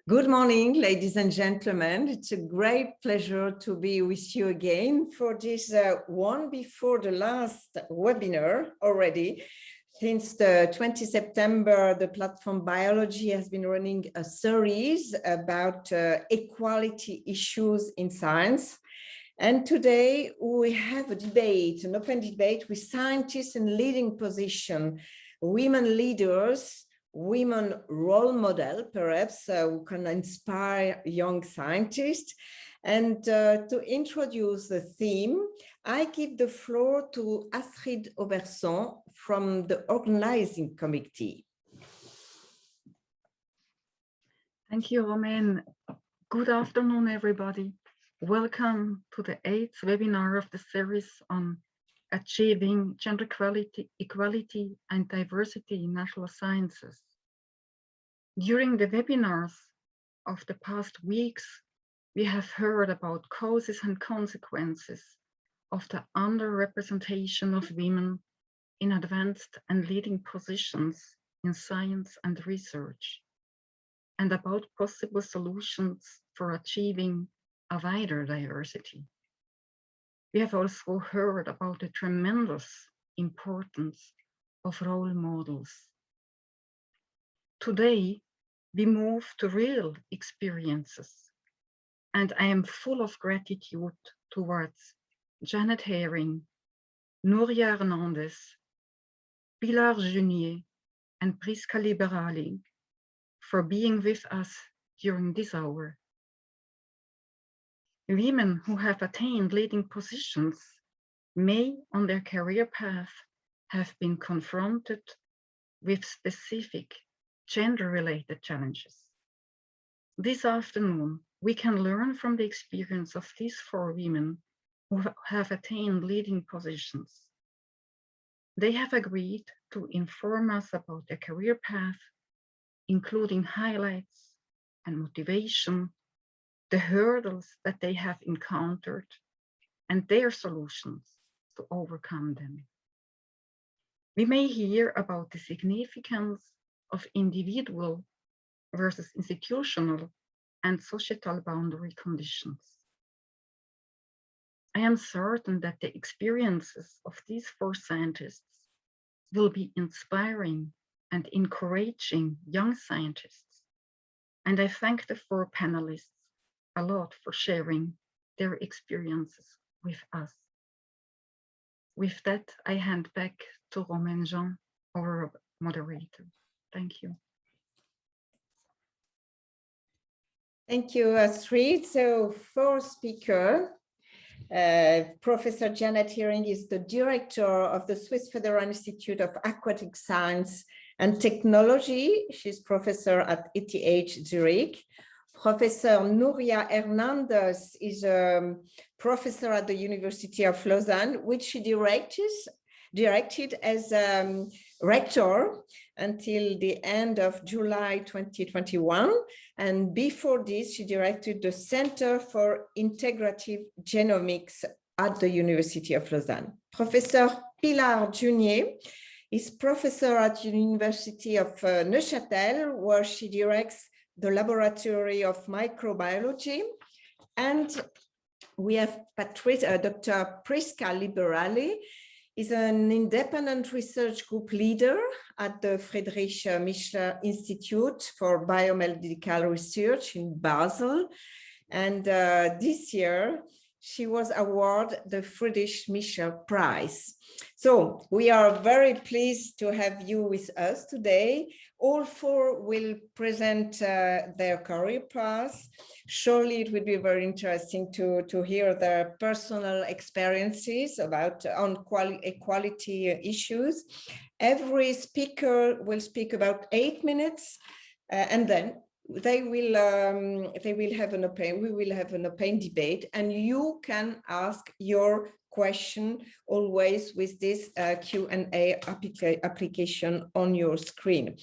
Good morning, ladies and gentlemen. It's a great pleasure to be with you again for this one before the last webinar already. Since the 20 September, the platform Biology has been running a series about equality issues in science. And today we have a debate, an open debate with scientists in leading position, women leaders, women role model, perhaps, who can inspire young scientists. And to introduce the theme, I give the floor to Astrid Auberson from the organizing committee. Thank you, Romaine. Good afternoon, everybody. Welcome to the 8th webinar of the series on achieving gender equality and diversity in natural sciences. During the webinars of the past weeks, we have heard about causes and consequences of the underrepresentation of women in advanced and leading positions in science and research, and about possible solutions for achieving a wider diversity. We have also heard about the tremendous importance of role models. Today, we move to real experiences, and I am full of gratitude towards Janet Herring, Nuria Hernandez, Pilar Junier, and Prisca Liberali for being with us during this hour. Women who have attained leading positions may, on their career path, have been confronted with specific gender-related challenges. This afternoon, we can learn from the experience of these 4 women who have attained leading positions. They have agreed to inform us about their career path, including highlights and motivation, the hurdles that they have encountered, and their solutions to overcome them. We may hear about the significance of individual versus institutional and societal boundary conditions. I am certain that the experiences of these 4 scientists will be inspiring and encouraging young scientists, and I thank the 4 panelists a lot for sharing their experiences with us. With that, I hand back to Romaine Jean, our moderator. Thank you. Thank you, Astrid. So, 4th speaker, Professor Janet Herring is the director of the Swiss Federal Institute of Aquatic Science and Technology. She's professor at ETHZ Zurich. Professor Nuria Hernandez is a professor at the University of Lausanne, which she directed as rector until the end of July 2021. And before this, she directed the Center for Integrative Genomics at the University of Lausanne. Professor Pilar Junier is professor at the University of Neuchâtel, where she directs the Laboratory of Microbiology. And we have Dr. Prisca Liberali, is an independent research group leader at the Friedrich Michler Institute for Biomedical Research in Basel. And this year, she was awarded the Friedrich Michler Prize. So we are very pleased to have you with us today. All 4 will present their career paths. Surely it would be very interesting to hear their personal experiences about equality issues. Every speaker will speak about 8 minutes, and then we will have an open debate, and you can ask your question always with this Q&A application on your screen.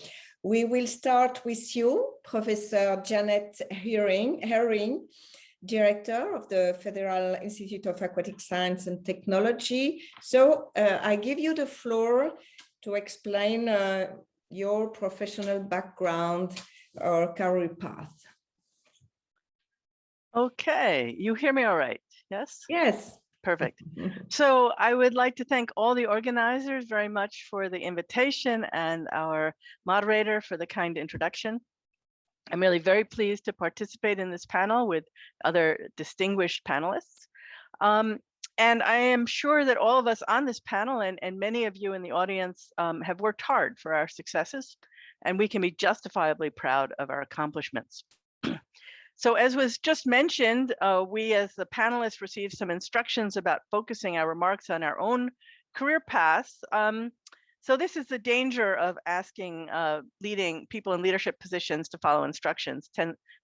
We will start with you, Professor Janet Herring, Director of the Federal Institute of Aquatic Science and Technology. So I give you the floor to explain your professional background or career path. Okay, you hear me all right? Yes? Yes. Perfect. So I would like to thank all the organizers very much for the invitation and our moderator for the kind introduction. I'm really very pleased to participate in this panel with other distinguished panelists. And I am sure that all of us on this panel and many of you in the audience have worked hard for our successes, and we can be justifiably proud of our accomplishments. So as was just mentioned, we as the panelists received some instructions about focusing our remarks on our own career paths. So this is the danger of asking leading people in leadership positions to follow instructions.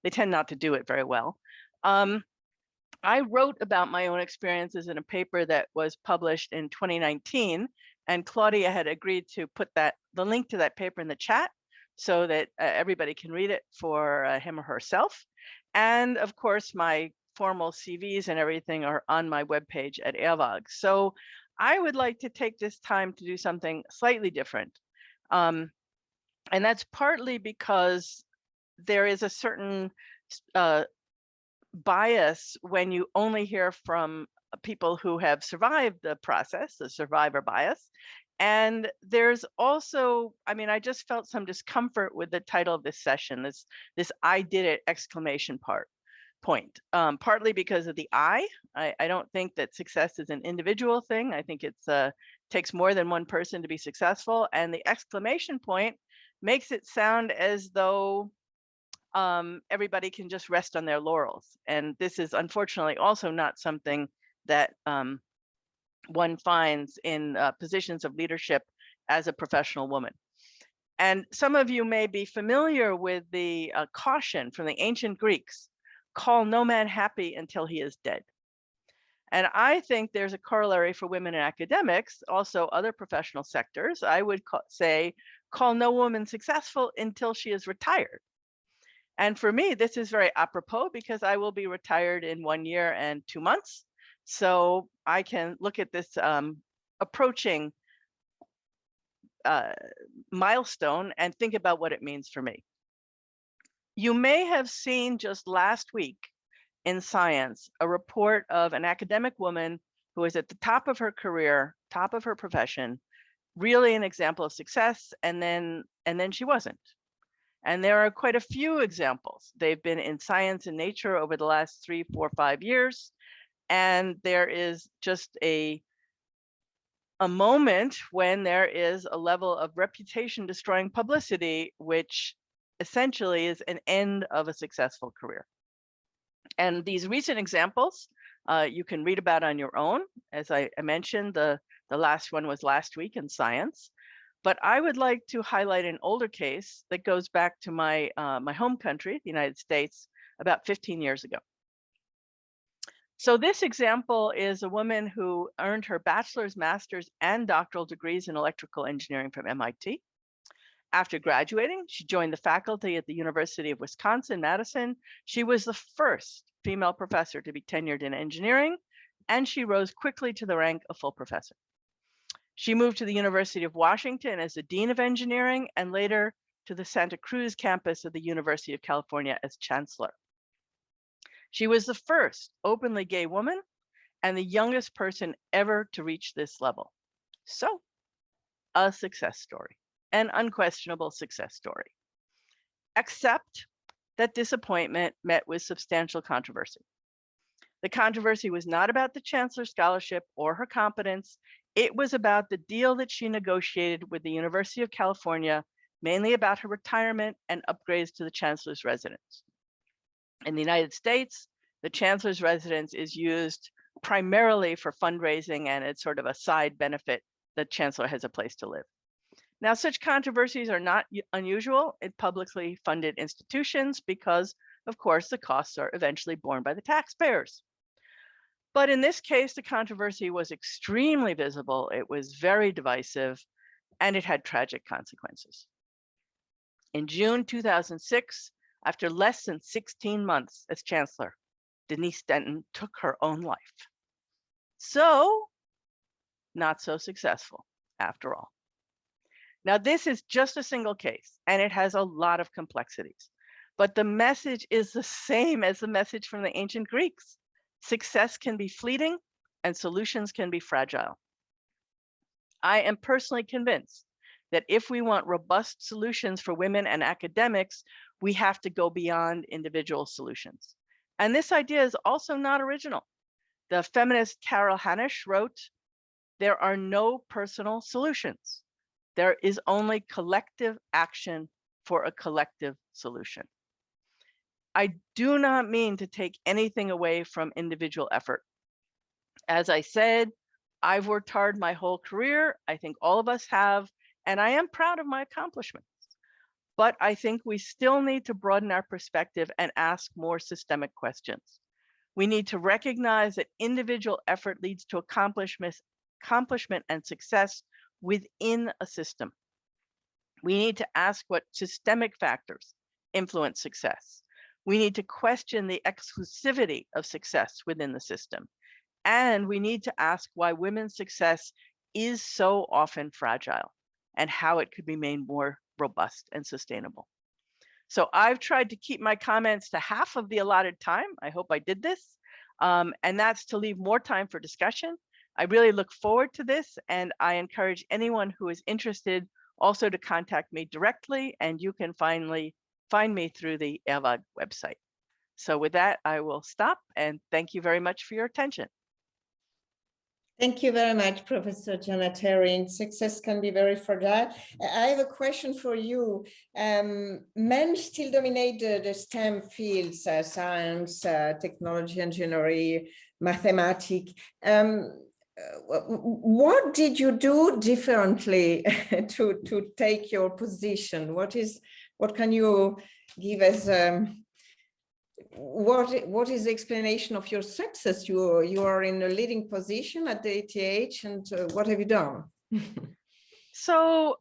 They tend not to do it very well. I wrote about my own experiences in a paper that was published in 2019, and Claudia had agreed to put the link to that paper in the chat so that everybody can read it for him or herself. And of course, my formal CVs and everything are on my webpage at Eawag. So I would like to take this time to do something slightly different. And that's partly because there is a certain bias when you only hear from people who have survived the process, the survivor bias. And there's also, I mean, I just felt some discomfort with the title of this session, this I did it exclamation point, partly because of the I don't think that success is an individual thing. I think it's takes more than one person to be successful. And the exclamation point makes it sound as though everybody can just rest on their laurels. And this is unfortunately also not something that one finds in positions of leadership as a professional woman. And some of you may be familiar with the caution from the ancient Greeks, call no man happy until he is dead. And I think there's a corollary for women in academics, also other professional sectors. I would say, call no woman successful until she is retired. And for me, this is very apropos because I will be retired in 1 year and 2 months. So I can look at this approaching milestone and think about what it means for me. You may have seen just last week in Science a report of an academic woman who is at the top of her career, top of her profession, really an example of success, and then she wasn't. And there are quite a few examples. They've been in Science and Nature over the last 3, 4, 5 years. And there is just a moment when there is a level of reputation destroying publicity, which essentially is an end of a successful career. And these recent examples, you can read about on your own. As I mentioned, the last one was last week in Science. But I would like to highlight an older case that goes back to my home country, the United States, about 15 years ago. So this example is a woman who earned her bachelor's, master's, and doctoral degrees in electrical engineering from MIT. After graduating, she joined the faculty at the University of Wisconsin-Madison. She was the first female professor to be tenured in engineering, and she rose quickly to the rank of full professor. She moved to the University of Washington as the Dean of Engineering and later to the Santa Cruz campus of the University of California as Chancellor. She was the first openly gay woman and the youngest person ever to reach this level. So, a success story, an unquestionable success story. Except that disappointment met with substantial controversy. The controversy was not about the Chancellor's scholarship or her competence. It was about the deal that she negotiated with the University of California, mainly about her retirement and upgrades to the Chancellor's residence. In the United States, the Chancellor's residence is used primarily for fundraising, and it's sort of a side benefit that Chancellor has a place to live. Now, such controversies are not unusual in publicly funded institutions because, of course, the costs are eventually borne by the taxpayers. But in this case, the controversy was extremely visible, it was very divisive, and it had tragic consequences. In June 2006, after less than 16 months as Chancellor, Denise Denton took her own life. So, not so successful after all. Now, this is just a single case, and it has a lot of complexities. but the message is the same as the message from the ancient Greeks. Success can be fleeting and solutions can be fragile. I am personally convinced that if we want robust solutions for women and academics, we have to go beyond individual solutions. And this idea is also not original. The feminist Carol Hanisch wrote, "There are no personal solutions. There is only collective action for a collective solution." I do not mean to take anything away from individual effort. As I said, I've worked hard my whole career. I think all of us have, and I am proud of my accomplishments. But I think we still need to broaden our perspective and ask more systemic questions. We need to recognize that individual effort leads to accomplishment and success within a system. We need to ask what systemic factors influence success. We need to question the exclusivity of success within the system. And we need to ask why women's success is so often fragile and how it could be made more robust and sustainable. So I've tried to keep my comments to half of the allotted time. I hope I did this. And that's to leave more time for discussion. I really look forward to this, and I encourage anyone who is interested also to contact me directly, and you can finally find me through the Eawag website. So with that, I will stop, and thank you very much for your attention. Thank you very much, Professor Janet Herring. Success can be very fragile. I have a question for you. Men still dominate the STEM fields, science, technology, engineering, mathematics. What did you do differently to take your position? What can you give us? What is the explanation of your success? You are in a leading position at the ETH, and what have you done? So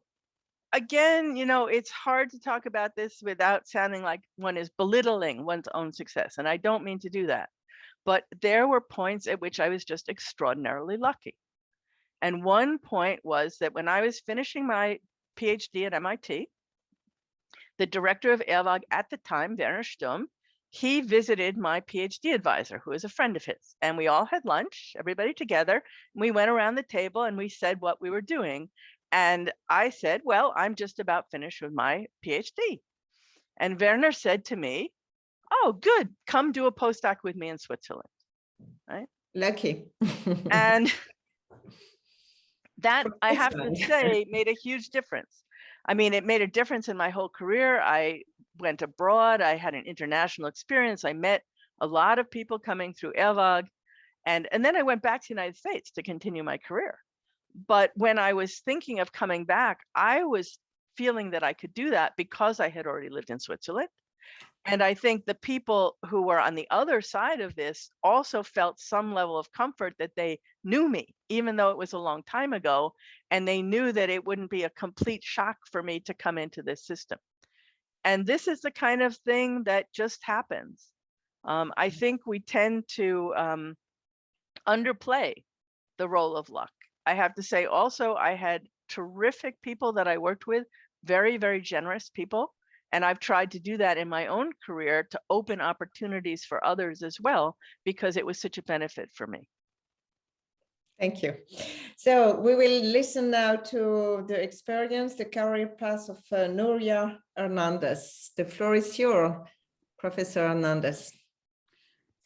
again, it's hard to talk about this without sounding like one is belittling one's own success. And I don't mean to do that. But there were points at which I was just extraordinarily lucky. And one point was that when I was finishing my PhD at MIT, the director of Eawag at the time, Werner Sturm, he visited my PhD advisor, who is a friend of his. And we all had lunch, everybody together. And we went around the table and we said what we were doing. And I said, well, I'm just about finished with my PhD. And Werner said to me, oh, good, come do a postdoc with me in Switzerland, right? Lucky. And that, I have to say, made a huge difference. I mean, it made a difference in my whole career. I went abroad, I had an international experience. I met a lot of people coming through Eawag, and then I went back to the United States to continue my career. But when I was thinking of coming back, I was feeling that I could do that because I had already lived in Switzerland. And I think the people who were on the other side of this also felt some level of comfort that they knew me, even though it was a long time ago, and they knew that it wouldn't be a complete shock for me to come into this system. And this is the kind of thing that just happens. I think we tend to underplay the role of luck. I have to say also, I had terrific people that I worked with, very, very generous people. And I've tried to do that in my own career to open opportunities for others as well, because it was such a benefit for me. Thank you. So we will listen now to the experience, the career path of Nuria Hernandez. The floor is yours, Professor Hernandez.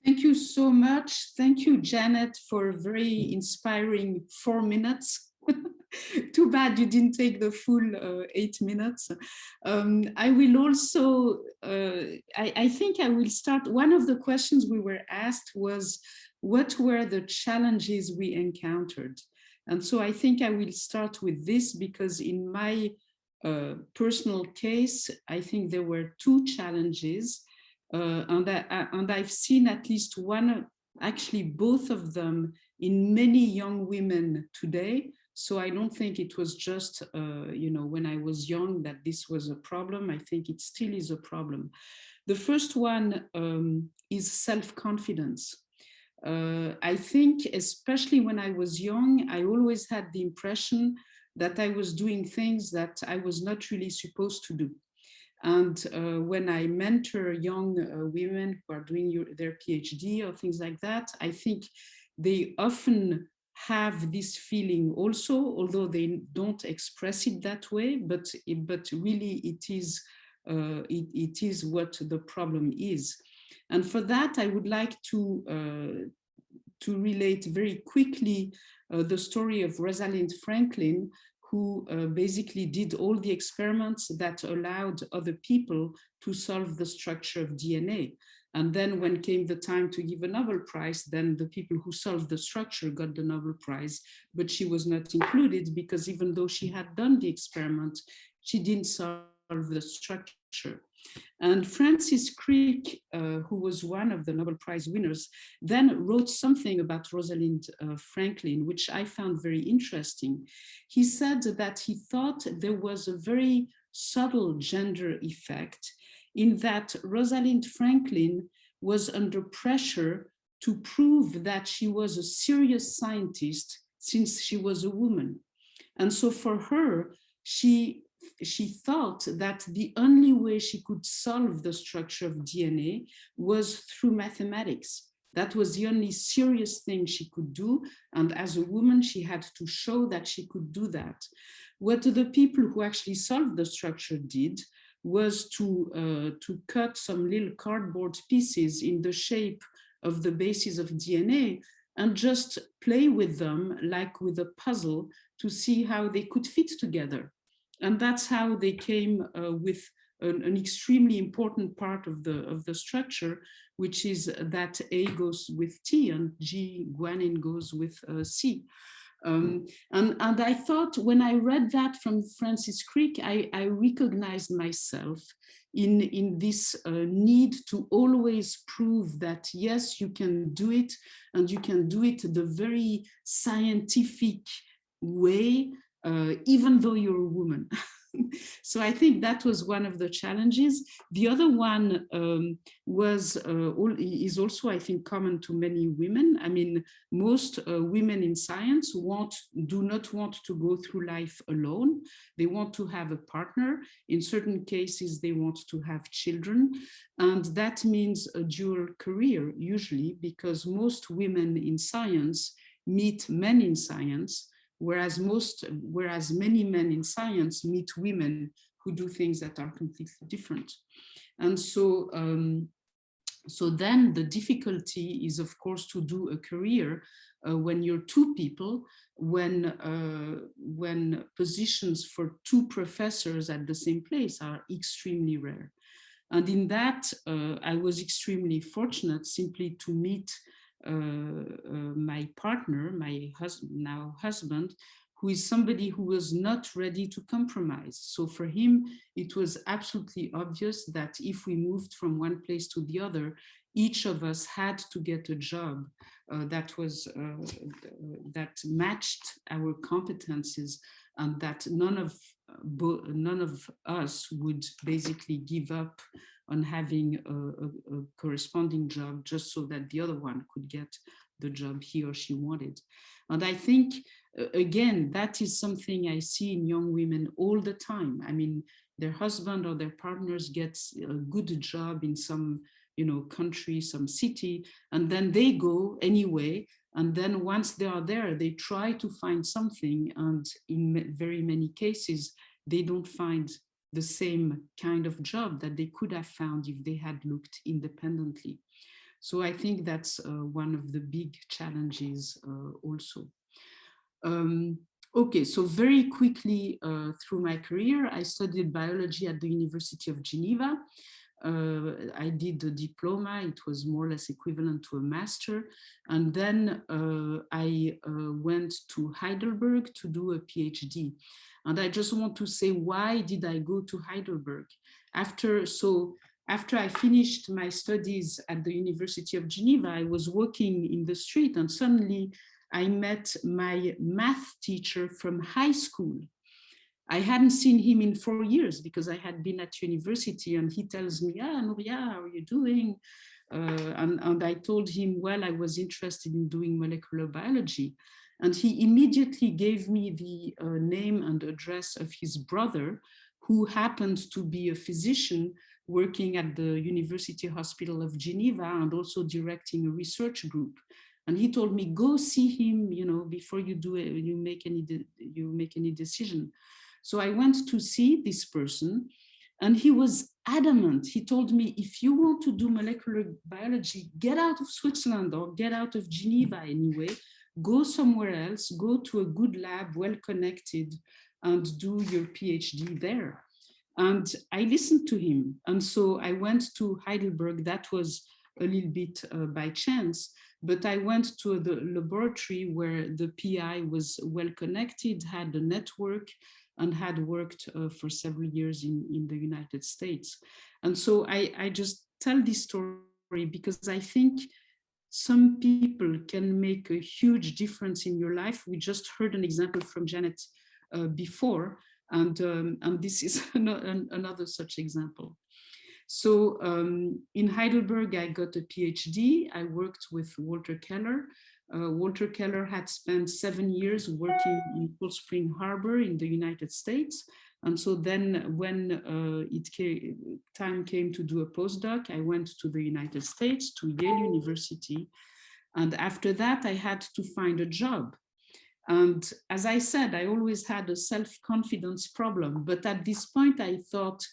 Thank you so much. Thank you, Janet, for a very inspiring 4 minutes. Too bad you didn't take the full 8 minutes. I will also, I think I will start, one of the questions we were asked was, what were the challenges we encountered? And so I think I will start with this, because in my personal case, I think there were 2 challenges, and I've seen at least one, actually both of them, in many young women today. So I don't think it was just, when I was young that this was a problem. I think it still is a problem. The first one is self-confidence. I think, especially when I was young, I always had the impression that I was doing things that I was not really supposed to do. And when I mentor young women who are doing their PhD or things like that, I think they often have this feeling also, although they don't express it that way, but really it is what the problem is. And for that, I would like to relate very quickly the story of Rosalind Franklin, who basically did all the experiments that allowed other people to solve the structure of DNA. And then when came the time to give a Nobel Prize, then the people who solved the structure got the Nobel Prize, but she was not included because even though she had done the experiment, she didn't solve the structure. And Francis Crick, who was one of the Nobel Prize winners, then wrote something about Rosalind Franklin, which I found very interesting. He said that he thought there was a very subtle gender effect in that Rosalind Franklin was under pressure to prove that she was a serious scientist since she was a woman. And so for her, she thought that the only way she could solve the structure of DNA was through mathematics. That was the only serious thing she could do. And as a woman, she had to show that she could do that. What the people who actually solved the structure did was to cut some little cardboard pieces in the shape of the bases of DNA and just play with them like with a puzzle to see how they could fit together. And that's how they came with an extremely important part of the structure, which is that A goes with T and G guanine goes with C. And I thought when I read that from Francis Crick, I recognized myself in this need to always prove that, yes, you can do it, and you can do it the very scientific way, even though you're a woman. So I think that was one of the challenges. The other one is also, I think, common to many women. I mean, most women in science do not want to go through life alone. They want to have a partner. In certain cases, they want to have children. And that means a dual career, usually, because most women in science meet men in science, whereas many men in science meet women who do things that are completely different. And so, so then the difficulty is, of course, to do a career when you're two people, when positions for two professors at the same place are extremely rare. And in that, I was extremely fortunate simply to meet my partner, my husband, who is somebody who was not ready to compromise. So for him, it was absolutely obvious that if we moved from one place to the other, each of us had to get a job that matched our competencies, and that none of us would basically give up on having a corresponding job just so that the other one could get the job he or she wanted. And I think, again, that is something I see in young women all the time. I mean, their husband or their partners get a good job in some, country, some city, and then they go anyway. And then once they are there, they try to find something. And in very many cases, they don't find the same kind of job that they could have found if they had looked independently. So I think that's one of the big challenges also. Okay, so very quickly through my career, I studied biology at the University of Geneva. I did a diploma. It was more or less equivalent to a master. And then I went to Heidelberg to do a PhD. And I just want to say, why did I go to Heidelberg? After I finished my studies at the University of Geneva, I was walking in the street and suddenly I met my math teacher from high school. I hadn't seen him in 4 years because I had been at university, and he tells me, Nuria, how are you doing? And I told him, well, I was interested in doing molecular biology. And he immediately gave me the name and address of his brother, who happened to be a physician working at the University Hospital of Geneva and also directing a research group. And he told me, go see him, you know, before you do it, you make any decision. So I went to see this person, and he was adamant. He told me, if you want to do molecular biology, get out of Switzerland or get out of Geneva anyway, go somewhere else, go to a good lab, well connected, and do your PhD there. And I listened to him. And so I went to Heidelberg. That was a little bit by chance, but I went to the laboratory where the PI was well connected, had a network, and had worked for several years in the United States. And so I just tell this story because I think some people can make a huge difference in your life. We just heard an example from Janet before, and this is another such example. So in Heidelberg, I got a PhD. I worked with Walter Keller. Walter Keller had spent 7 years working in Cold Spring Harbor in the United States. And so then when time came to do a postdoc, I went to the United States, to Yale University. And after that, I had to find a job. And as I said, I always had a self-confidence problem. But at this point, I thought,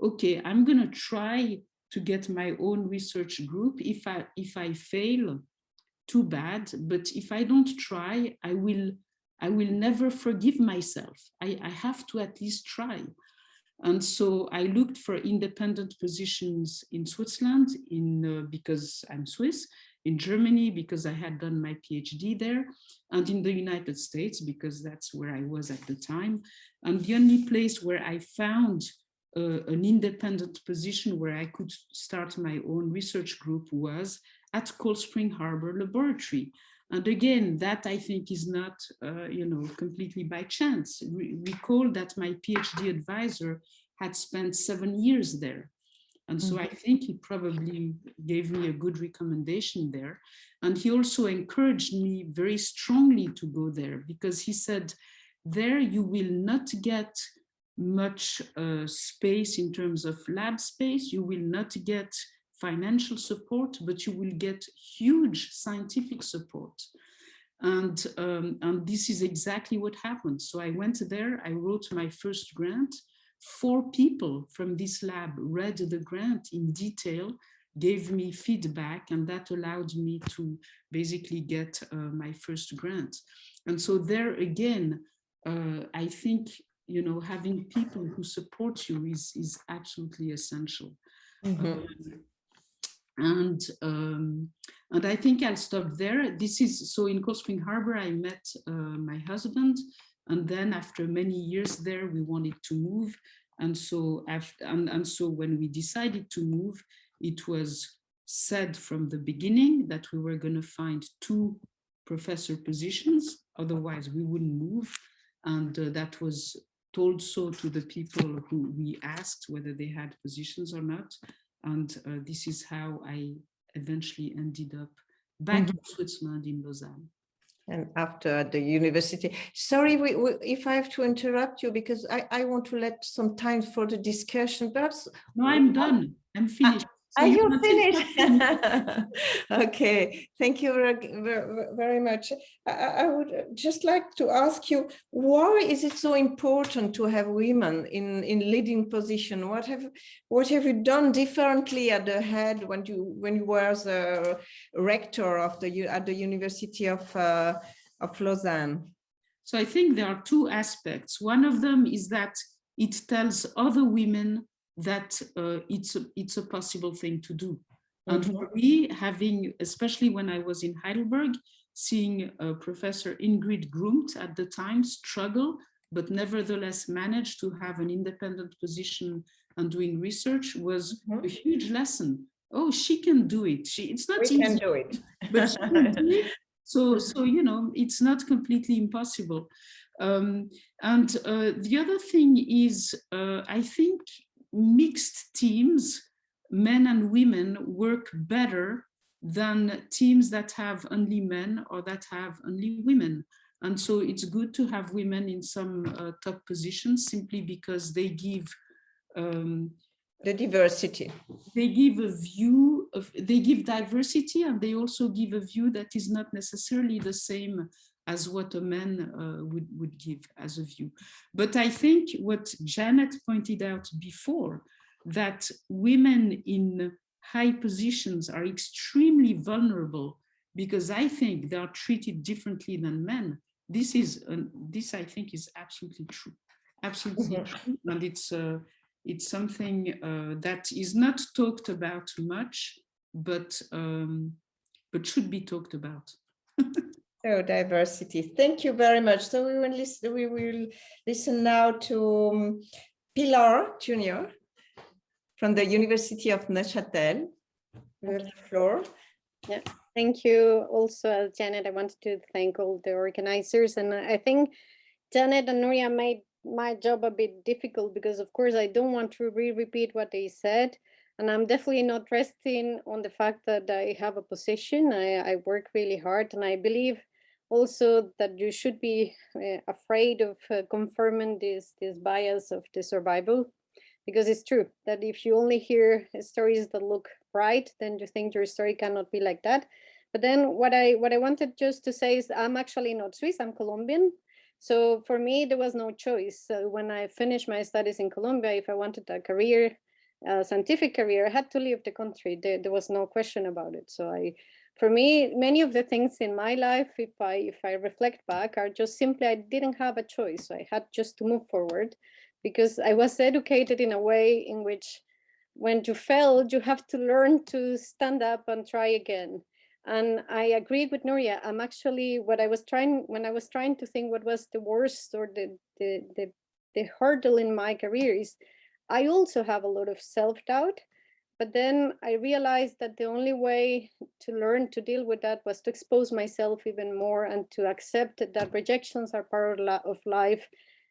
okay, I'm going to try to get my own research group. If I fail, too bad. But if I don't try, I will never forgive myself. I have to at least try. And so I looked for independent positions in Switzerland, because I'm Swiss, in Germany, because I had done my PhD there, and in the United States, because that's where I was at the time. And the only place where I found an independent position where I could start my own research group was at Cold Spring Harbor Laboratory. And again, that I think is not, completely by chance. Recall that my PhD advisor had spent 7 years there. And so I think he probably gave me a good recommendation there. And he also encouraged me very strongly to go there, because he said, there you will not get much space in terms of lab space, you will not get financial support, but you will get huge scientific support. And this is exactly what happened. So I went there, I wrote my first grant. 4 people from this lab read the grant in detail, gave me feedback, and that allowed me to basically get my first grant. And so there again, I think, having people who support you is absolutely essential. And I think I'll stop there. So in Cold Spring Harbor, I met my husband, and then after many years there, we wanted to move. And so when we decided to move, it was said from the beginning that we were going to find 2 professor positions, otherwise we wouldn't move. And that was told so to the people who we asked whether they had positions or not. And this is how I eventually ended up back in Switzerland, in Lausanne. And after the university. Sorry if I have to interrupt you, because I want to let some time for the discussion. Perhaps. No, I'm done. I'm finished. So you're finished? Okay, thank you very much. I would just like to ask you, why is it so important to have women in leading position? What have you done differently at the head when you were the rector of at the University of Lausanne? So I think there are 2 aspects. One of them is that it tells other women that it's a possible thing to do. And for me, especially when I was in Heidelberg, seeing Professor Ingrid Grumt at the time struggle, but nevertheless manage to have an independent position and doing research was a huge lesson. Oh, she can do it. It's not easy. We can do it. But she can do it. So it's not completely impossible. And the other thing is, I think mixed teams, men and women, work better than teams that have only men or that have only women. And so it's good to have women in some top positions simply because they give the diversity. They give a view of, they give diversity, and they also give a view that is not necessarily the same as what a man would give as a view. But I think what Janet pointed out before, that women in high positions are extremely vulnerable because I think they are treated differently than men. This I think is absolutely true, absolutely true, and it's something that is not talked about much, but should be talked about. So diversity. Thank you very much. So we will listen now to Pilar Junior from the University of Neuchâtel. You have the floor. Yeah, thank you. Also, Janet, I wanted to thank all the organizers, and I think Janet and Nuria made my job a bit difficult because, of course, I don't want to repeat what they said, and I'm definitely not resting on the fact that I have a position. I work really hard, and I believe also that you should be afraid of confirming this bias of the survival, because it's true that if you only hear stories that look bright, then you think your story cannot be like that. But then what I wanted just to say is I'm actually not Swiss, I'm Colombian. So for me, there was no choice. So when I finished my studies in Colombia, if I wanted a career, scientific career, I had to leave the country. There was no question about it. So for me, many of the things in my life, if I reflect back, are just simply I didn't have a choice. So I had just to move forward because I was educated in a way in which when you fail, you have to learn to stand up and try again. And I agree with Nuria. I'm actually when I was trying to think what was the worst or the hurdle in my career is I also have a lot of self-doubt. But then I realized that the only way to learn to deal with that was to expose myself even more and to accept that rejections are part of life,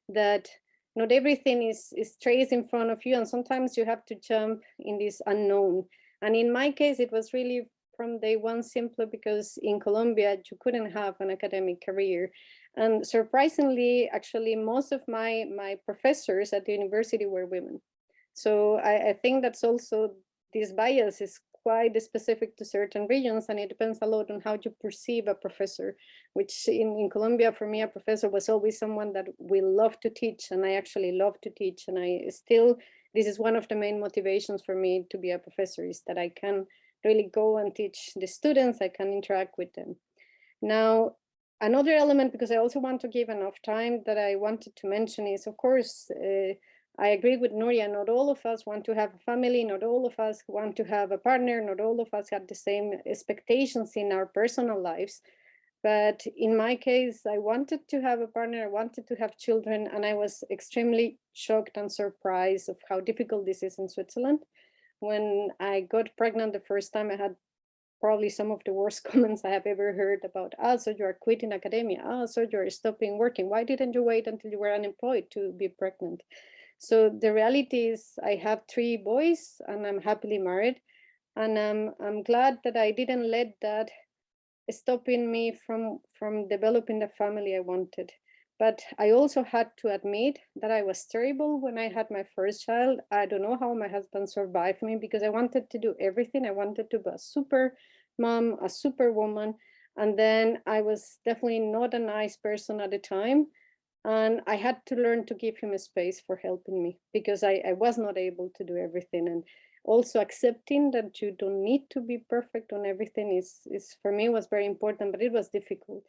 that not everything is traced in front of you, and sometimes you have to jump in this unknown. And in my case, it was really from day one simply because in Colombia, you couldn't have an academic career. And surprisingly, actually, most of my professors at the university were women. So I think that's also, this bias is quite specific to certain regions, and it depends a lot on how you perceive a professor, which in Colombia, for me, a professor was always someone that will love to teach, and I actually love to teach, and this is one of the main motivations for me to be a professor, is that I can really go and teach the students, I can interact with them. Now, another element, because I also want to give enough time, that I wanted to mention is, of course, I agree with Nuria, not all of us want to have a family, not all of us want to have a partner, not all of us have the same expectations in our personal lives. But in my case, I wanted to have a partner, I wanted to have children, and I was extremely shocked and surprised of how difficult this is in Switzerland. When I got pregnant the first time, I had probably some of the worst comments I have ever heard about, so you are quitting academia, so you're stopping working. Why didn't you wait until you were unemployed to be pregnant? So the reality is I have 3 boys and I'm happily married. And I'm glad that I didn't let that stopping me from developing the family I wanted. But I also had to admit that I was terrible when I had my first child. I don't know how my husband survived me because I wanted to do everything. I wanted to be a super mom, a super woman. And then I was definitely not a nice person at the time. And I had to learn to give him a space for helping me because I was not able to do everything. And also accepting that you don't need to be perfect on everything is for me was very important, but it was difficult.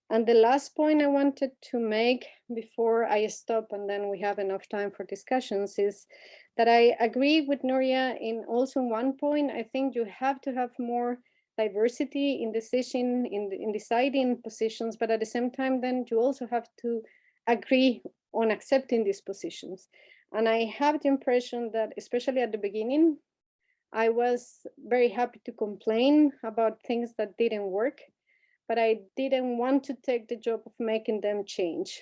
And the last point I wanted to make before I stop, and then we have enough time for discussions, is that I agree with Nuria in also one point. I think you have to have more diversity in decision, in deciding positions, but at the same time, then you also have to agree on accepting these positions. And I have the impression that, especially at the beginning, I was very happy to complain about things that didn't work, but I didn't want to take the job of making them change.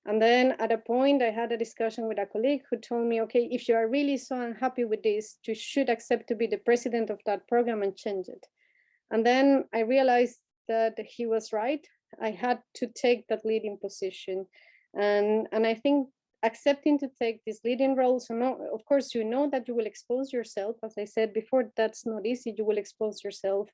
And then at a point, I had a discussion with a colleague who told me, okay, if you are really so unhappy with this, you should accept to be the president of that program and change it. And then I realized that he was right. I had to take that leading position. And I think accepting to take these leading roles, and of course, you know that you will expose yourself. As I said before, that's not easy. You will expose yourself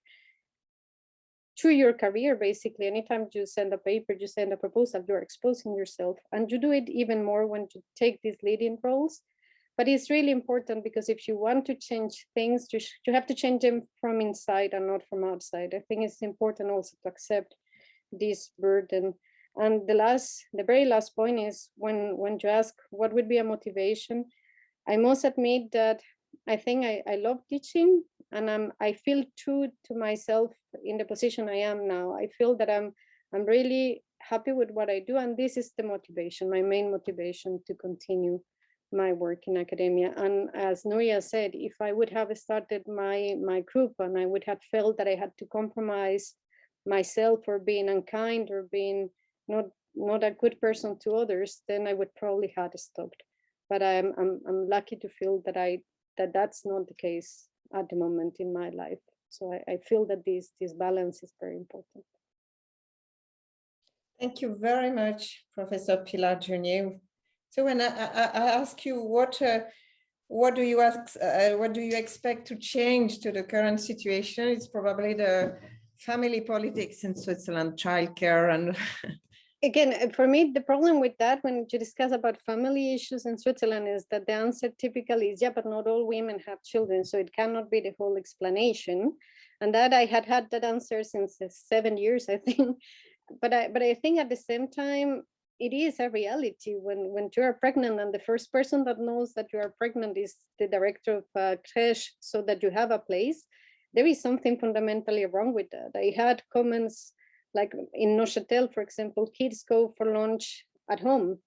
through your career, basically. Anytime you send a paper, you send a proposal, you're exposing yourself. And you do it even more when you take these leading roles. But it's really important, because if you want to change things, you have to change them from inside and not from outside. I think it's important also to accept this burden. And the very last point is, when you ask what would be a motivation, I must admit that I think I love teaching, and I feel true to myself in the position I am now. I feel that I'm really happy with what I do, and this is the motivation, my main motivation to continue my work in academia. And as Nuria said, if I would have started my group and I would have felt that I had to compromise myself or being unkind or being not a good person to others, then I would probably have stopped. But I'm lucky to feel that that's not the case at the moment in my life. So I feel that this balance is very important. Thank you very much, Professor Pilar Junier. So when I ask you what do you expect to change to the current situation, it's probably the family politics in Switzerland, childcare, and again, for me, the problem with that, when you discuss about family issues in Switzerland, is that the answer typically is, yeah, but not all women have children, so it cannot be the whole explanation. And that I had that answer since 7 years, I think. But I think at the same time, it is a reality when you are pregnant, and the first person that knows that you are pregnant is the director of a crèche, so that you have a place. There is something fundamentally wrong with that. I had comments like in Neuchâtel, for example, kids go for lunch at home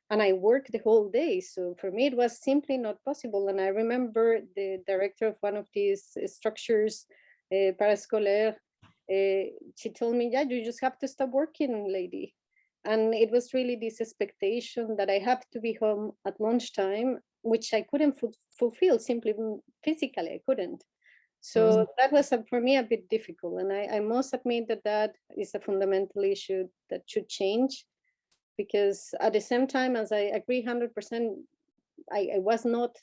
and I work the whole day. So for me, it was simply not possible. And I remember the director of one of these structures, parascolaire, she told me, yeah, you just have to stop working, lady. And it was really this expectation that I have to be home at lunchtime, which I couldn't fulfill, simply physically, I couldn't. So that was for me a bit difficult, and I must admit that is a fundamental issue that should change, because at the same time, as I agree 100%, I was not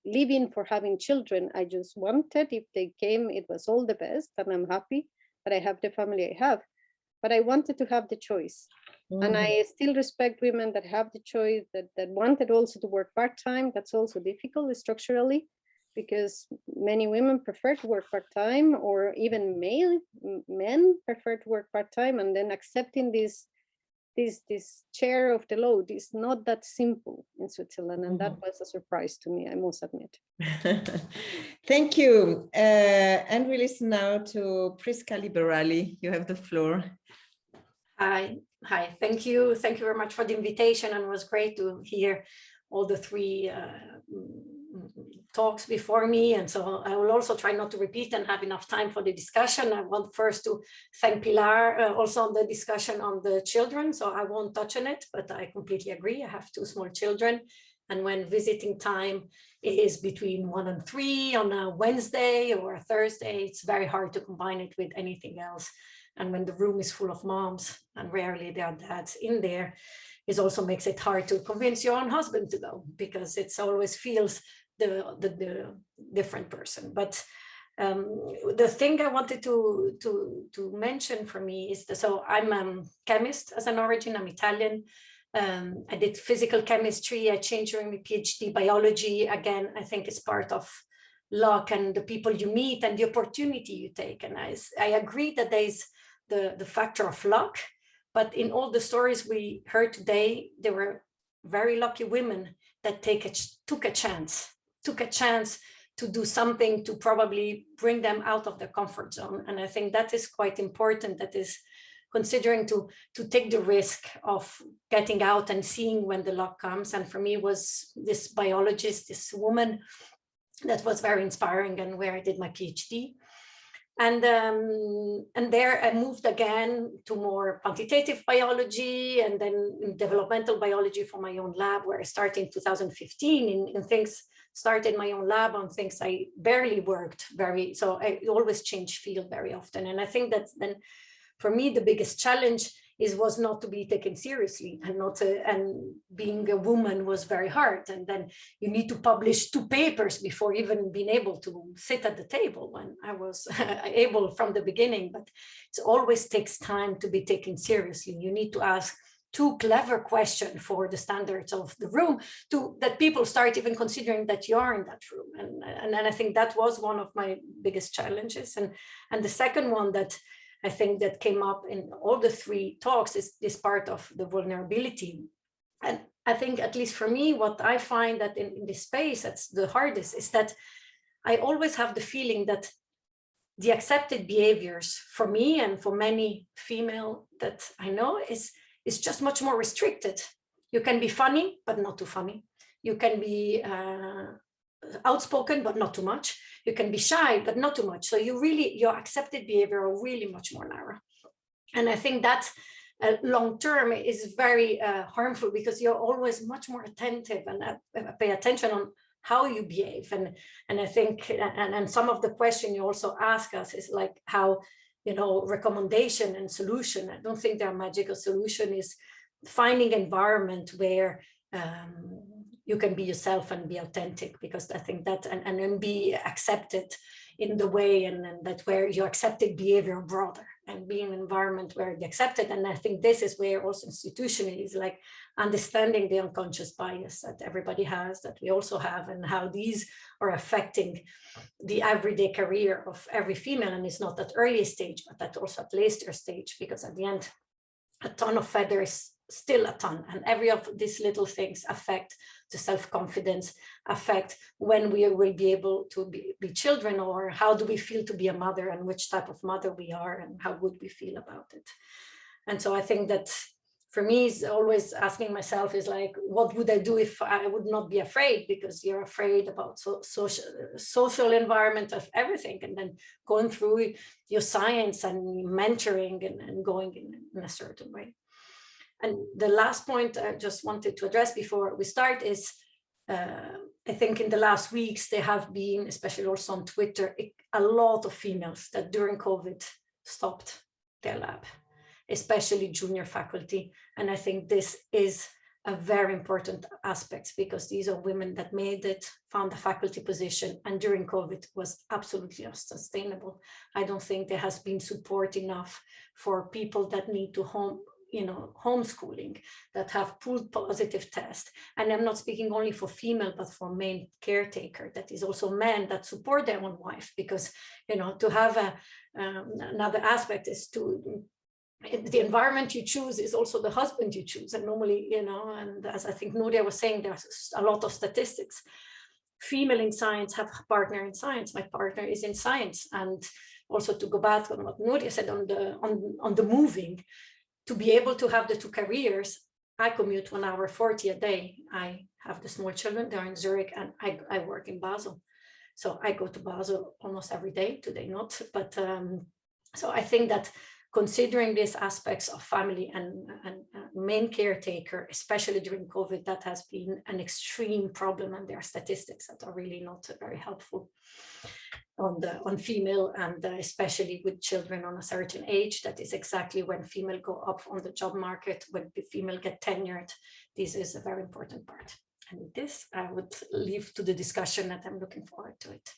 living for having children. I just wanted, if they came, it was all the best, and I'm happy that I have the family I have, but I wanted to have the choice. And I still respect women that have the choice, that wanted also to work part-time. That's also difficult structurally, because many women prefer to work part-time, or even men prefer to work part-time, and then accepting this share of the load is not that simple in Switzerland, and that was a surprise to me, I must admit. Thank you. And we listen now to Prisca Liberali. You have the floor. Hi, thank you very much for the invitation, and it was great to hear all the three talks before me, and so I will also try not to repeat and have enough time for the discussion. I want first to thank Pilar also on the discussion on the children, so I won't touch on it, but I completely agree. I have 2 small children, and when visiting time is between 1 and 3 on a Wednesday or a Thursday, it's very hard to combine it with anything else. And when the room is full of moms, and rarely there are dads in there, it also makes it hard to convince your own husband to go, because it always feels the different person. But the thing I wanted to mention for me is so I'm a chemist as an origin. I'm Italian. I did physical chemistry. I changed during my PhD biology. Again, I think it's part of luck and the people you meet and the opportunity you take. And I agree that there's the factor of luck, but in all the stories we heard today, there were very lucky women that took a chance to do something to probably bring them out of their comfort zone. And I think that is quite important, that is considering to take the risk of getting out and seeing when the luck comes. And for me was this biologist, this woman, that was very inspiring, and where I did my PhD. And there I moved again to more quantitative biology, and then developmental biology for my own lab, where I started in 2015 in things, started my own lab on things I barely worked so I always change field very often. And I think that's then for me the biggest challenge was not to be taken seriously, and not and being a woman was very hard. And then you need to publish 2 papers before even being able to sit at the table, when I was able from the beginning. But it always takes time to be taken seriously. You need to ask 2 clever questions for the standards of the room, that people start even considering that you are in that room. And I think that was one of my biggest challenges. And the second one that I think that came up in all the 3 talks is this part of the vulnerability. And I think, at least for me, what I find that in this space that's the hardest is that I always have the feeling that the accepted behaviors for me and for many female that I know is just much more restricted. You can be funny, but not too funny. You can be outspoken, but not too much. You can be shy, but not too much. So your accepted behavior are really much more narrow. And I think that long term is very harmful, because you're always much more attentive and pay attention on how you behave. And I think, and some of the question you also ask us is like how, recommendation and solution. I don't think their magical solution is finding environment where you can be yourself and be authentic, because I think that, and then be accepted in the way, and that where your accepted behavior broader, and be in an environment where you're accepted. And I think this is where also institutionally is like understanding the unconscious bias that everybody has, that we also have, and how these are affecting the everyday career of every female. And it's not at early stage, but that also at later stage, because at the end, a ton of feathers still a ton, and every of these little things affect the self-confidence, affect when we will be able to be children, or how do we feel to be a mother, and which type of mother we are, and how good we feel about it. And so I think that for me is always asking myself is like, what would I do if I would not be afraid? Because you're afraid about social environment of everything, and then going through your science and mentoring and going in a certain way. And the last point I just wanted to address before we start is, I think in the last weeks, there have been, especially also on Twitter, a lot of females that during COVID stopped their lab, especially junior faculty. And I think this is a very important aspect, because these are women that made it, found a faculty position, and during COVID was absolutely unsustainable. I don't think there has been support enough for people that need to homeschooling, that have pulled positive tests. And I'm not speaking only for female, but for main caretaker, that is also men that support their own wife, because, to have another aspect is the environment you choose is also the husband you choose. And normally, and as I think Nuria was saying, there's a lot of statistics. Female in science have a partner in science. My partner is in science. And also to go back on what Nuria said on the moving, to be able to have the 2 careers, I commute 1 hour 40 a day. I have the small children, they're in Zurich, and I work in Basel. So I go to Basel almost every day, today not. But so I think that considering these aspects of family and main caretaker, especially during COVID, that has been an extreme problem. And there are statistics that are really not very helpful on female, and especially with children on a certain age. That is exactly when female go up on the job market, when the female get tenured. This is a very important part. And with this, I would leave to the discussion, that I'm looking forward to it.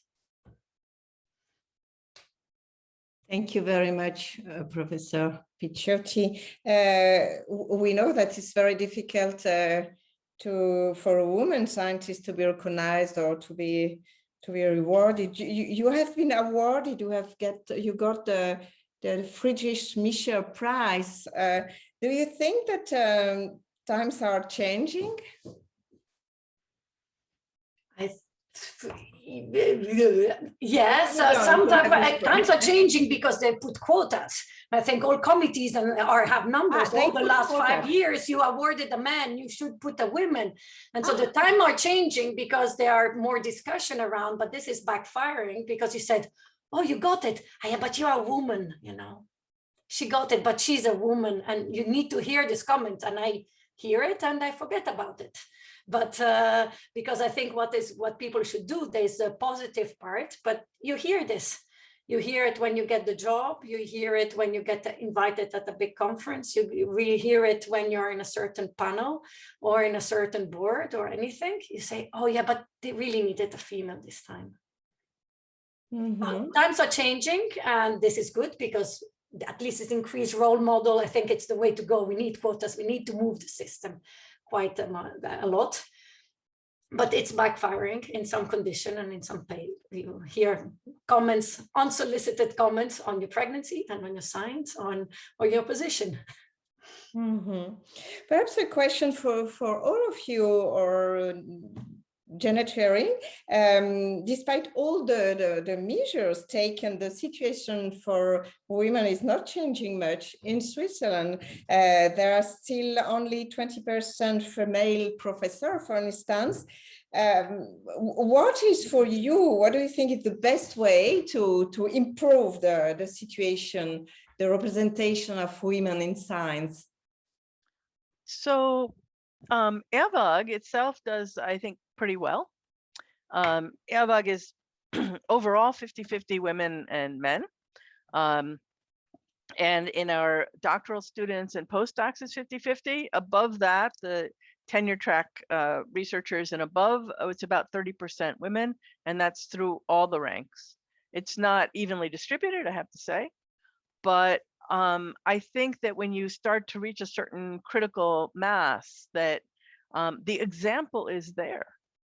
Thank you very much, Professor Picciotti. We know that it's very difficult for a woman scientist to be recognized or to be rewarded. You have been awarded. You got the Friedrich Michel Prize. Do you think that times are changing? Yes, sometimes times are changing because they put quotas. I think all committees have numbers. All the last 5 years, you awarded a man, you should put a woman. And so the time are changing because there are more discussion around, but this is backfiring because you said, oh, you got it. Yeah, but you're a woman, She got it, but she's a woman, and you need to hear this comment. And I hear it and I forget about it. But because I think what people should do, there's a positive part, but you hear this, You hear it when you get the job. You hear it when you get invited at a big conference. You hear it when you're in a certain panel or in a certain board or anything. You say, oh yeah, but they really needed a female this time. Times are changing, and this is good because at least it's increased role model. I think it's the way to go. We need quotas. We need to move the system quite a lot. But it's backfiring in some condition and in some pay. You hear comments, unsolicited comments on your pregnancy and on your science or your position. Perhaps a question for all of you, or Janet Herring, despite all the measures taken, the situation for women is not changing much. In Switzerland, there are still only 20% female professor, for instance. What is for you, what do you think is the best way to improve the situation, the representation of women in science? So Eawag itself does, I think, pretty well. Eawag is overall 50-50 women and men. And in our doctoral students and postdocs, it's 50-50. Above that, the tenure track researchers and above, it's about 30% women, and that's through all the ranks. It's not evenly distributed, I have to say, but I think that when you start to reach a certain critical mass, that the example is there.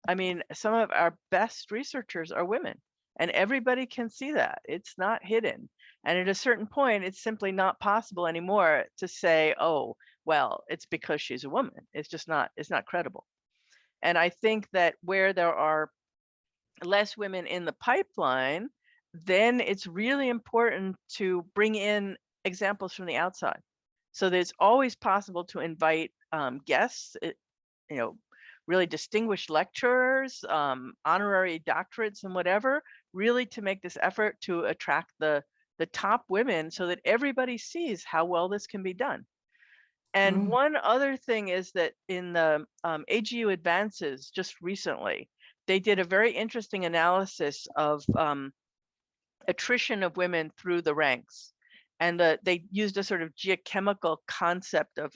I mean, some of our best researchers are women, and everybody can see that. It's not hidden. And at a certain point, it's simply not possible anymore to say, oh, well, it's because she's a woman. It's just not, it's not credible. And I think that where there are less women in the pipeline, then it's really important to bring in examples from the outside. So that it's always possible to invite guests, you know, really distinguished lecturers, honorary doctorates and whatever, really to make this effort to attract the top women so that everybody sees how well this can be done. And one other thing is that in the AGU Advances just recently, they did a very interesting analysis of attrition of women through the ranks. And they used a sort of geochemical concept of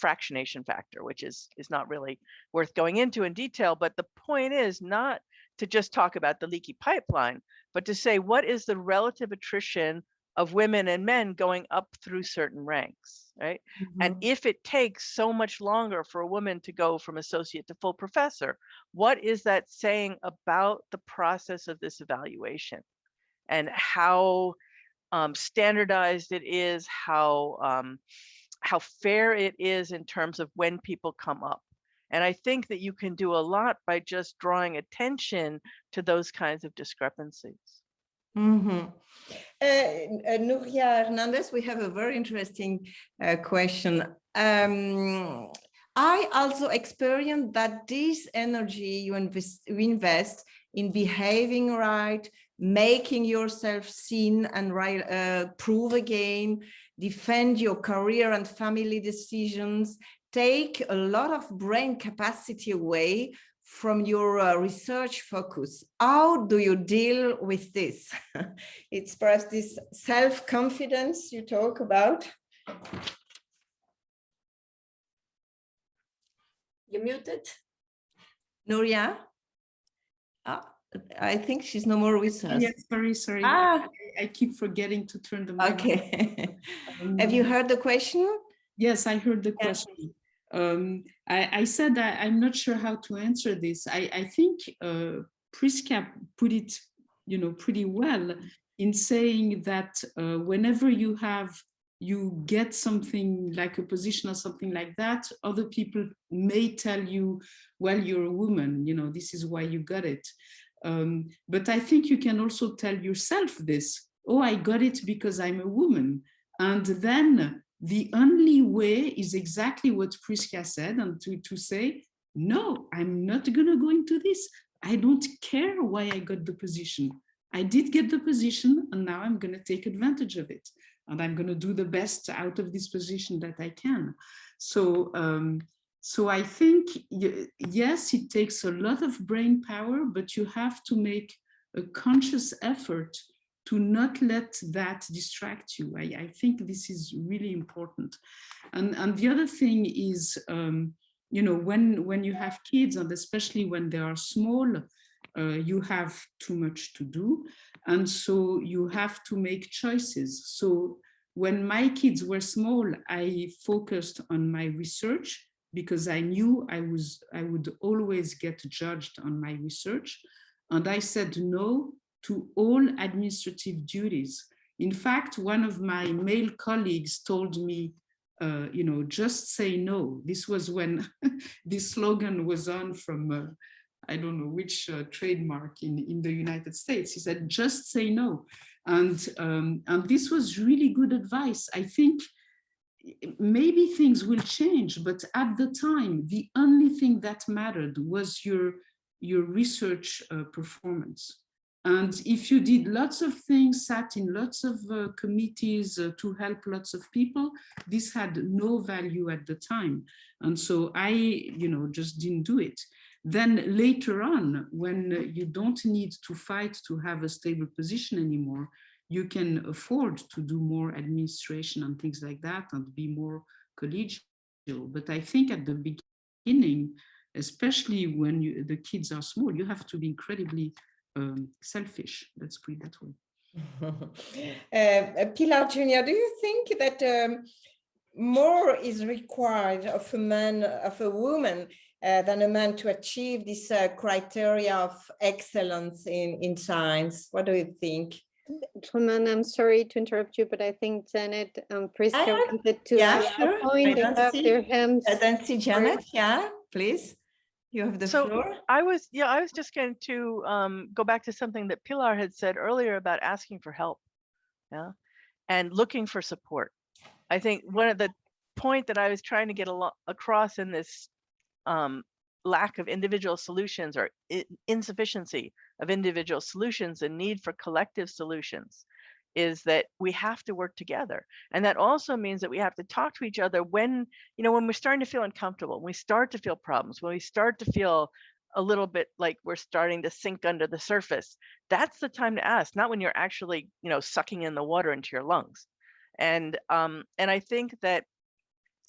fractionation factor, which is not really worth going into in detail. But the point is not to just talk about the leaky pipeline, but to say what is the relative attrition of women and men going up through certain ranks, right? And if it takes so much longer for a woman to go from associate to full professor, what is that saying about the process of this evaluation and how standardized it is, how fair it is in terms of when people come up. And I think that you can do a lot by just drawing attention to those kinds of discrepancies. Nuria Hernandez, we have a very interesting question. I also experienced that this energy you invest in behaving right, making yourself seen and prove again, defend your career and family decisions, take a lot of brain capacity away from your research focus. How do you deal with this? It's perhaps this self-confidence you talk about. You're muted. Nuria? I think she's no more with us. Yes, sorry. I keep forgetting to turn the mic. Okay. Have you heard the question? Yes, I heard the question. I said that I'm not sure how to answer this. I think Priska put it, pretty well in saying that whenever you get something like a position or something like that, other people may tell you, well, you're a woman, this is why you got it. But I think you can also tell yourself this, oh, I got it because I'm a woman. And then the only way is exactly what Priska said, and to say, no, I'm not gonna go into this. I don't care why I got the position. I did get the position, and now I'm gonna take advantage of it. And I'm gonna do the best out of this position that I can. So I think, yes, it takes a lot of brain power, but you have to make a conscious effort to not let that distract you. I think this is really important. And the other thing is, you know, when you have kids, and especially when they are small, you have too much to do. And so you have to make choices. So when my kids were small, I focused on my research because I knew I would always get judged on my research. And I said no to all administrative duties. In fact, one of my male colleagues told me, you know, just say no. This was when this slogan was on from, I don't know which trademark in the United States. He said, just say no. And this was really good advice. I think maybe things will change, but at the time, the only thing that mattered was your research performance. And if you did lots of things, sat in lots of committees to help lots of people, this had no value at the time. And so I, you know, just didn't do it. Then later on, when you don't need to fight to have a stable position anymore, you can afford to do more administration and things like that and be more collegial. But I think at the beginning, especially when the kids are small, you have to be incredibly selfish. Let's put it that way. Pilar Junior, do you think that more is required of a man, of a woman, than a man to achieve this criteria of excellence in science? What do you think? Roman, I'm sorry to interrupt you, but I think Janet and Priska wanted to sure. point. They have their hands. I don't see Janet. Yeah, please. You have the floor. I was just going to go back to something that Pilar had said earlier about asking for help, and looking for support. I think one of the point that I was trying to get across in this lack of individual solutions or insufficiency of individual solutions and need for collective solutions is that we have to work together. And that also means that we have to talk to each other when, you know, when we're starting to feel uncomfortable, when we start to feel problems, when we start to feel a little bit like we're starting to sink under the surface. That's the time to ask, not when you're actually, you know, sucking in the water into your lungs. And I think that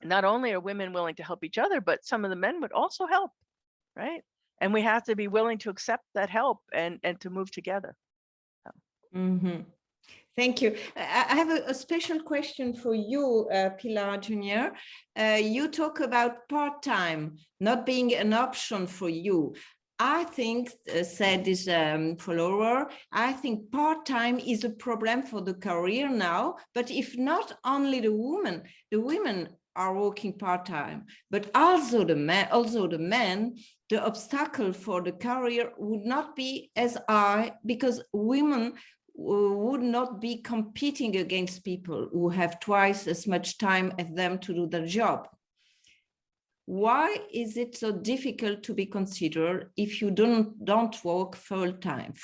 not only are women willing to help each other, but some of the men would also help, right? And we have to be willing to accept that help and to move together. Mm-hmm. Thank you. I have a special question for you, Pilar Junior. You talk about part-time not being an option for you. I think, said this follower, I think part-time is a problem for the career now, but if not only the women are working part-time, but also the men, the obstacle for the career would not be as high because women would not be competing against people who have twice as much time as them to do their job. Why is it so difficult to be considered if you don't work full-time?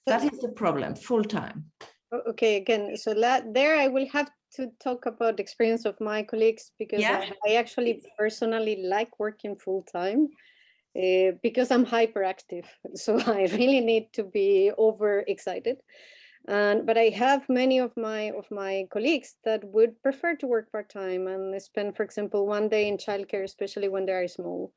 That is the problem, full-time. Okay, again, so there I will have to talk about the experience of my colleagues because I actually personally like working full-time. Because I'm hyperactive, so I really need to be overexcited. But I have many of my colleagues that would prefer to work part-time and spend, for example, one day in childcare, especially when they are small.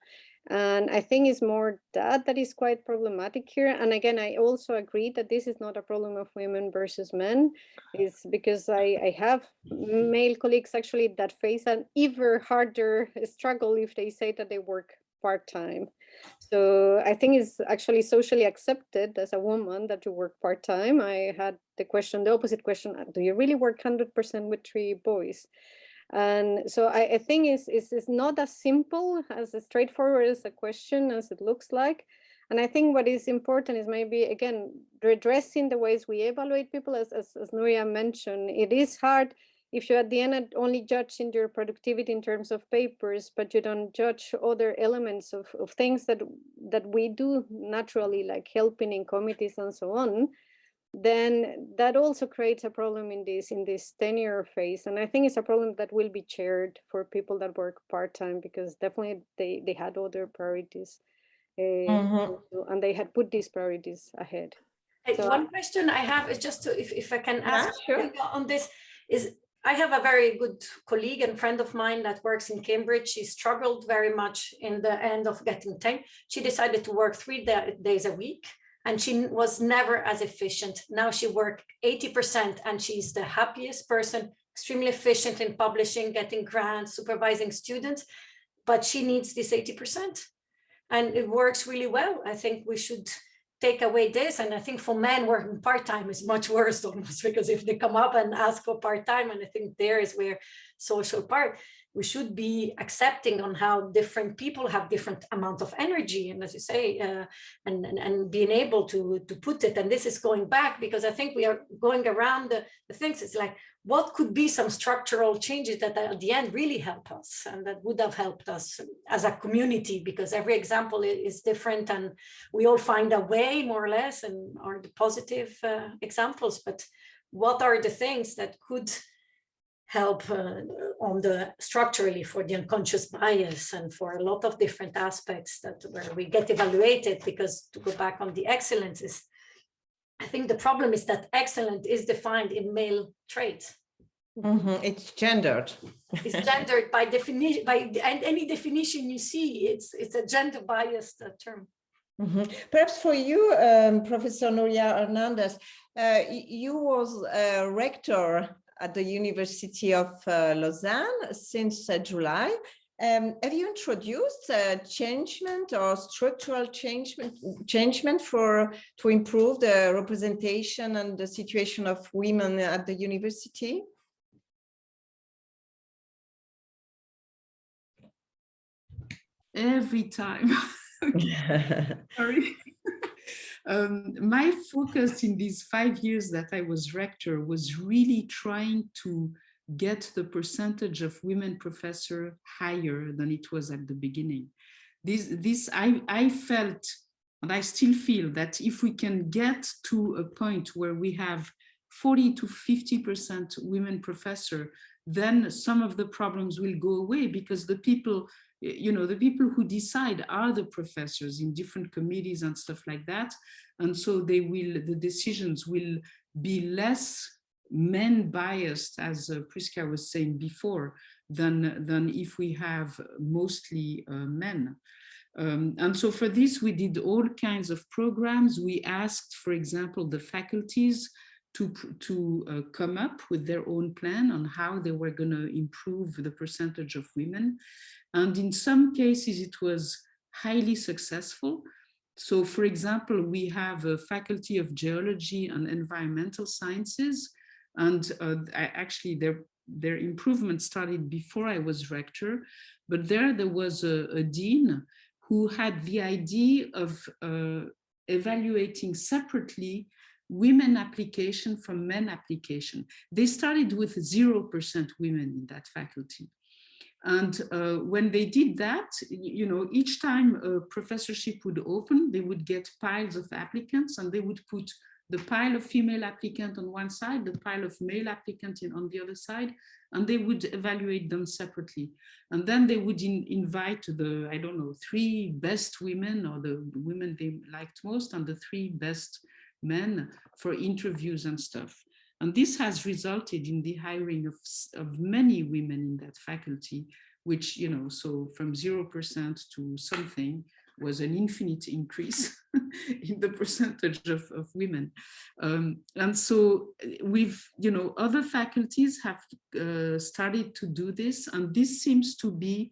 And I think it's more that is quite problematic here. And again, I also agree that this is not a problem of women versus men. It's because I have male colleagues actually that face an even harder struggle if they say that they work part-time. So I think it's actually socially accepted as a woman that you work part-time. I had the opposite question, do you really work 100% with 3 boys? And so I think it's not as simple, as straightforward as a question as it looks like. And I think what is important is maybe, again, redressing the ways we evaluate people, as Nuria mentioned. It is hard if you at the end only judge in your productivity in terms of papers, but you don't judge other elements of things that we do naturally, like helping in committees and so on, then that also creates a problem in this tenure phase. And I think it's a problem that will be shared for people that work part-time, because definitely they had other priorities and they had put these priorities ahead. So One question I have is just to, if I can ask sure. on this, is I have a very good colleague and friend of mine that works in Cambridge. She struggled very much in the end of getting 10. She decided to work 3 days a week, and she was never as efficient. Now she worked 80% and she's the happiest person, extremely efficient in publishing, getting grants, supervising students, but she needs this 80%. And it works really well. I think we should take away this. And I think for men working part-time is much worse almost, because if they come up and ask for part-time, and I think there is where social part, we should be accepting on how different people have different amount of energy. And as you say, and being able to put it, and this is going back, because I think we are going around the things. It's like, what could be some structural changes that at the end really help us, and that would have helped us as a community, because every example is different and we all find a way more or less, and are the positive examples, but what are the things that could help on the structurally for the unconscious bias and for a lot of different aspects that where we get evaluated? Because to go back on the excellences, I think the problem is that excellent is defined in male traits. It's gendered. It's gendered by definition, by any definition you see, it's a gender biased term. Perhaps for you, Professor Nuria Hernandez, you was a rector at the University of Lausanne since July. Have you introduced changement or structural changement to improve the representation and the situation of women at the university? Every time. Sorry. My focus in these 5 years that I was rector was really trying to get the percentage of women professors higher than it was at the beginning. I felt, and I still feel, that if we can get to a point where we have 40 to 50% women professors, then some of the problems will go away, because the people, the people who decide are the professors in different committees and stuff like that. And so the decisions will be less men biased, as Priska was saying before, than if we have mostly men. And so for this, we did all kinds of programs. We asked, for example, the faculties to come up with their own plan on how they were going to improve the percentage of women. And in some cases, it was highly successful. So, for example, we have a faculty of geology and environmental sciences, and actually their improvement started before I was rector, but there was a dean who had the idea of evaluating separately women application from men application. They started with 0% women in that faculty. And when they did that, each time a professorship would open, they would get piles of applicants, and they would put the pile of female applicant on one side, the pile of male applicant on the other side, and they would evaluate them separately. And then they would invite the, 3 best women, or the women they liked most, and the 3 best men for interviews and stuff. And this has resulted in the hiring of many women in that faculty, which, so from 0% to something was an infinite increase in the percentage of women. And so we've, other faculties have started to do this, and this seems to be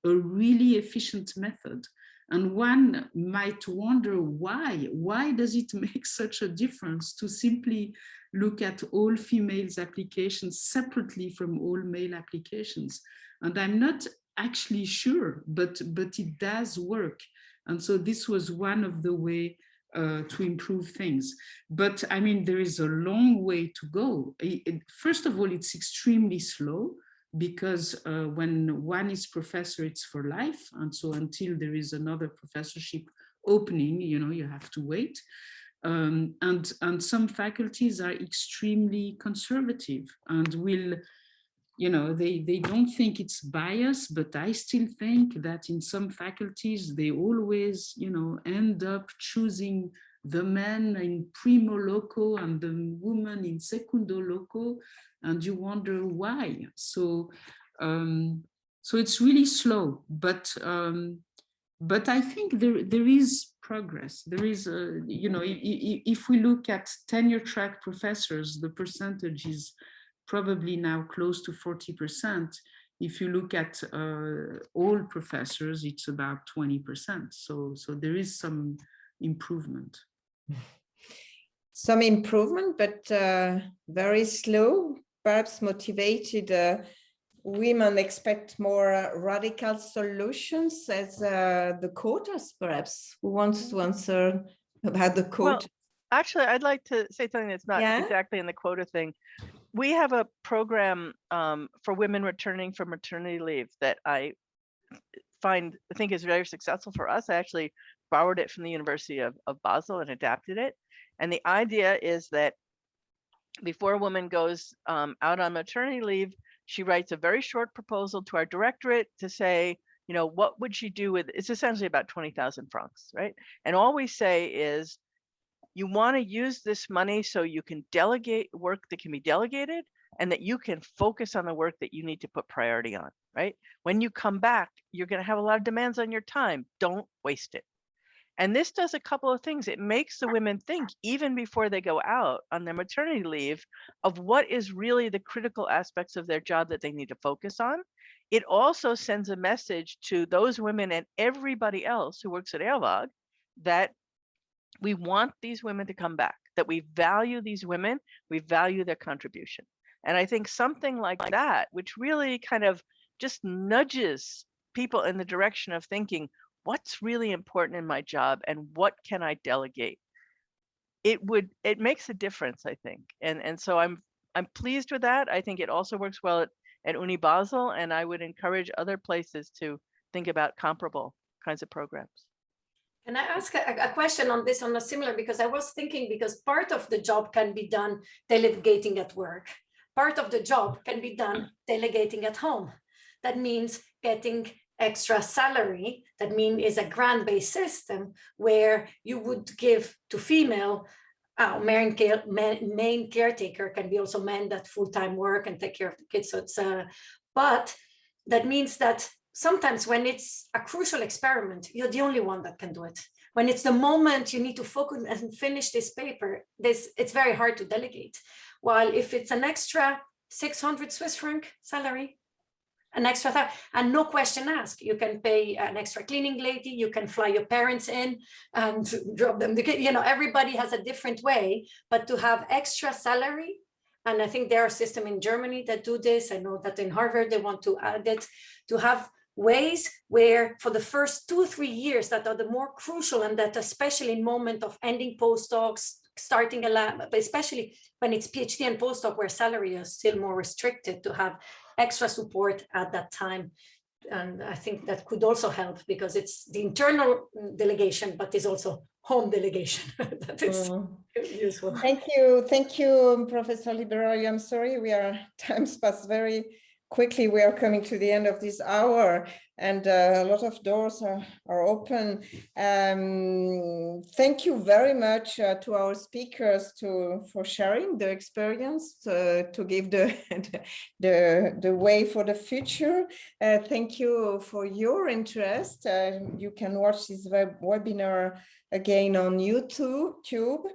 a really efficient method. And one might wonder why. Why does it make such a difference to simply look at all females applications separately from all male applications? And I'm not actually sure, but it does work. And so this was one of the ways to improve things. But I mean, there is a long way to go. First of all, it's extremely slow, because when one is professor, it's for life. And so until there is another professorship opening, you have to wait. And some faculties are extremely conservative and will, they don't think it's bias, but I still think that in some faculties, they always, end up choosing the men in primo loco and the woman in secundo loco, and you wonder why. So it's really slow, but I think there is progress. There is, you know, if we look at tenure track professors, the percentage is probably now close to 40%. If you look at all professors, it's about 20%. So there is some improvement. Some improvement, but very slow, perhaps motivated. Women expect more radical solutions as the quotas, perhaps. Who wants to answer about the quota? Well, actually, I'd like to say something that's not exactly in the quota thing. We have a program for women returning from maternity leave that I think is very successful for us. I actually borrowed it from the University of Basel and adapted it. And the idea is that before a woman goes out on maternity leave, she writes a very short proposal to our directorate to say, you know, what would she do with, it's essentially about 20,000 francs, right? And all we say is, you want to use this money so you can delegate work that can be delegated and that you can focus on the work that you need to put priority on, right? When you come back, you're going to have a lot of demands on your time. Don't waste it. And this does a couple of things. It makes the women think, even before they go out on their maternity leave, of what is really the critical aspects of their job that they need to focus on. It also sends a message to those women and everybody else who works at Eawag that we want these women to come back, that we value these women, we value their contribution. And I think something like that, which really kind of just nudges people in the direction of thinking, what's really important in my job and what can I delegate? It makes a difference, I think. And so I'm pleased with that. I think it also works well at Uni Basel, and I would encourage other places to think about comparable kinds of programs. Can I ask a question on this, on a similar, because I was thinking, because part of the job can be done delegating at work. Part of the job can be done delegating at home. That means getting extra salary. That means is a grant-based system where you would give to female main caretaker, can be also men that full-time work and take care of the kids. So it's but that means that sometimes when it's a crucial experiment, you're the only one that can do it. When it's the moment you need to focus and finish this paper, it's very hard to delegate. While if it's an extra 600 Swiss franc salary, an extra, and no question asked, you can pay an extra cleaning lady, you can fly your parents in and drop them, you know, everybody has a different way, but to have extra salary, and I think there are systems in Germany that do this. I know that in Harvard, they want to add it, to have ways where for the first 2-3 years that are the more crucial, and that especially in moment of ending postdocs, starting a lab, but especially when it's PhD and postdoc where salary is still more restricted, to have extra support at that time. And I think that could also help, because it's the internal delegation, but it's also home delegation that is useful. Thank you, Professor Liberali. I'm sorry, time's passed very quickly. We are coming to the end of this hour, and a lot of doors are open. Thank you very much to our speakers for sharing their experience, to give the way for the future. Thank you for your interest. You can watch this webinar again on YouTube.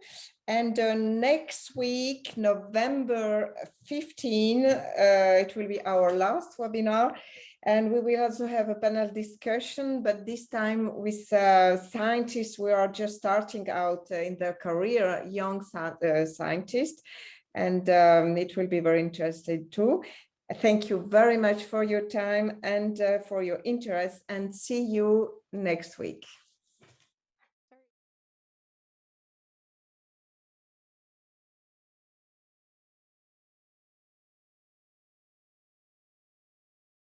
And next week, November 15, it will be our last webinar. And we will also have a panel discussion, but this time with scientists who are just starting out in their career, young scientists. And it will be very interesting too. Thank you very much for your time and for your interest, and see you next week.